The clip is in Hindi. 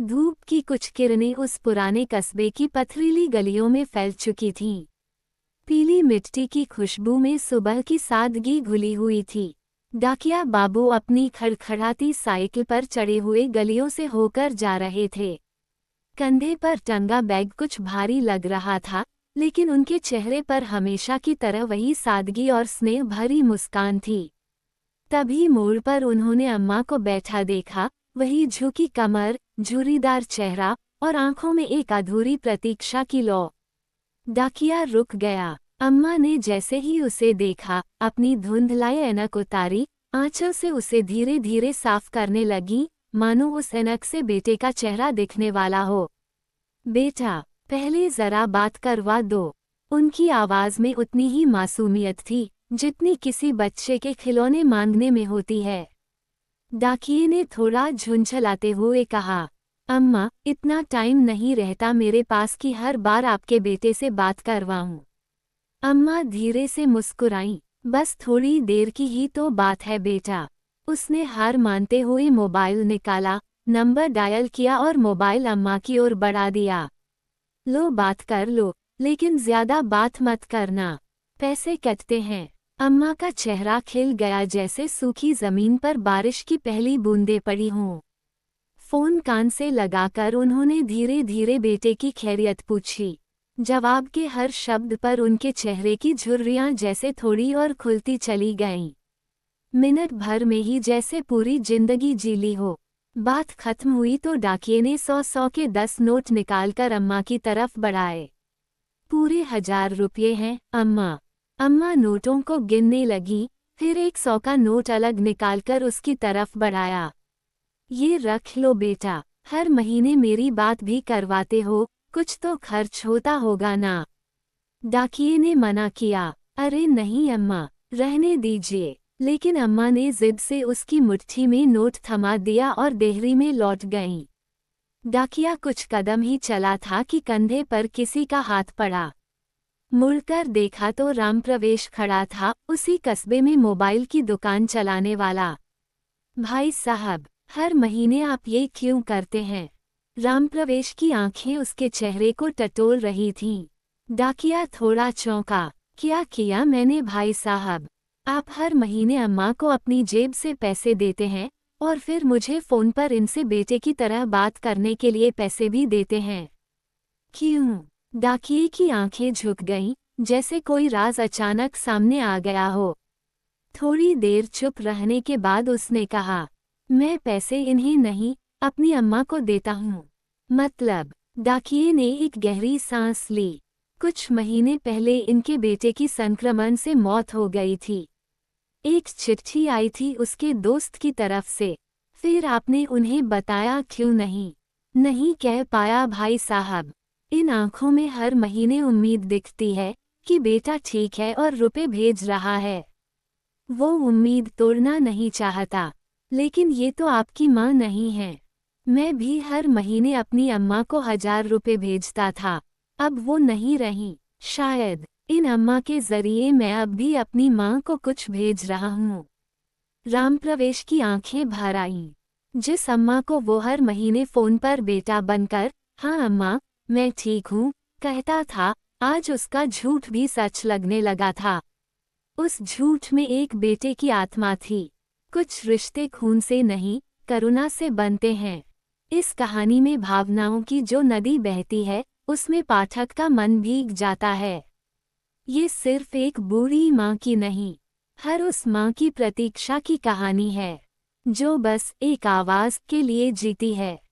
धूप की कुछ किरणें उस पुराने कस्बे की पथरीली गलियों में फैल चुकी थीं। पीली मिट्टी की खुशबू में सुबह की सादगी घुली हुई थी। डाकिया बाबू अपनी खड़खड़ाती साइकिल पर चढ़े हुए गलियों से होकर जा रहे थे। कंधे पर टंगा बैग कुछ भारी लग रहा था, लेकिन उनके चेहरे पर हमेशा की तरह वही सादगी और स्नेह भरी मुस्कान थी। तभी मोड़ पर उन्होंने अम्मा को बैठा देखा, वही झुकी कमर, झुर्रीदार चेहरा और आंखों में एक अधूरी प्रतीक्षा की लौ। डाकिया रुक गया। अम्मा ने जैसे ही उसे देखा, अपनी धुंधलाई ऐनक उतारी, आंचल से उसे धीरे धीरे साफ करने लगी, मानो उस ऐनक से बेटे का चेहरा दिखने वाला हो। बेटा, पहले जरा बात करवा दो। उनकी आवाज में उतनी ही मासूमियत थी जितनी किसी बच्चे के खिलौने मांगने में होती है। डाकिये ने थोड़ा झुंझलाते हुए कहा, अम्मा, इतना टाइम नहीं रहता मेरे पास कि हर बार आपके बेटे से बात करवाऊं। अम्मा धीरे से मुस्कुराईं, बस थोड़ी देर की ही तो बात है बेटा। उसने हार मानते हुए मोबाइल निकाला, नंबर डायल किया और मोबाइल अम्मा की ओर बढ़ा दिया। लो बात कर लो, लेकिन ज्यादा बात मत करना, पैसे कटते हैं। अम्मा का चेहरा खिल गया जैसे सूखी जमीन पर बारिश की पहली बूंदें पड़ी हों। फोन कान से लगाकर उन्होंने धीरे धीरे बेटे की खैरियत पूछी। जवाब के हर शब्द पर उनके चेहरे की झुर्रियां जैसे थोड़ी और खुलती चली गईं। मिनट भर में ही जैसे पूरी जिंदगी जी ली हो। बात खत्म हुई तो डाकिये ने 100 के 10 नोट निकालकर अम्मा की तरफ बढ़ाए। पूरे 1000 रुपये हैं अम्मा। अम्मा नोटों को गिनने लगी, फिर 100 का नोट अलग निकालकर उसकी तरफ बढ़ाया। ये रख लो बेटा, हर महीने मेरी बात भी करवाते हो, कुछ तो खर्च होता होगा ना। डाकिये ने मना किया, अरे नहीं अम्मा, रहने दीजिए। लेकिन अम्मा ने जिद से उसकी मुट्ठी में नोट थमा दिया और देहरी में लौट गईं। डाकिया कुछ कदम ही चला था कि कंधे पर किसी का हाथ पड़ा। मुड़कर देखा तो रामप्रवेश खड़ा था, उसी कस्बे में मोबाइल की दुकान चलाने वाला। भाई साहब, हर महीने आप ये क्यों करते हैं? रामप्रवेश की आंखें उसके चेहरे को टटोल रही थीं। डाकिया थोड़ा चौंका, क्या किया मैंने भाई साहब? आप हर महीने अम्मा को अपनी जेब से पैसे देते हैं और फिर मुझे फोन पर इनसे बेटे की तरह बात करने के लिए पैसे भी देते हैं। क्यों? डाकिये की आंखें झुक गईं, जैसे कोई राज अचानक सामने आ गया हो। थोड़ी देर चुप रहने के बाद उसने कहा, मैं पैसे इन्हें नहीं, अपनी अम्मा को देता हूँ। मतलब? डाकिये ने एक गहरी सांस ली। कुछ महीने पहले इनके बेटे की संक्रमण से मौत हो गई थी। एक चिट्ठी आई थी उसके दोस्त की तरफ से। फिर आपने उन्हें बताया क्यों नहीं? नहीं कह पाया भाई साहब। इन आंखों में हर महीने उम्मीद दिखती है कि बेटा ठीक है और रुपए भेज रहा है। वो उम्मीद तोड़ना नहीं चाहता, लेकिन ये तो आपकी माँ नहीं है। मैं भी हर महीने अपनी अम्मा को 1000 रुपए भेजता था, अब वो नहीं रही। शायद इन अम्मा के जरिए मैं अब भी अपनी माँ को कुछ भेज रहा हूँ। रामप्रवेश की आंखें भर आईं। जिस अम्मा को वो हर महीने फोन पर बेटा बनकर हाँ अम्मा मैं ठीक हूँ कहता था, आज उसका झूठ भी सच लगने लगा था। उस झूठ में एक बेटे की आत्मा थी। कुछ रिश्ते खून से नहीं, करुणा से बनते हैं। इस कहानी में भावनाओं की जो नदी बहती है, उसमें पाठक का मन भीग जाता है। ये सिर्फ एक बूढ़ी माँ की नहीं, हर उस माँ की प्रतीक्षा की कहानी है, जो बस एक आवाज़ के लिए जीती है।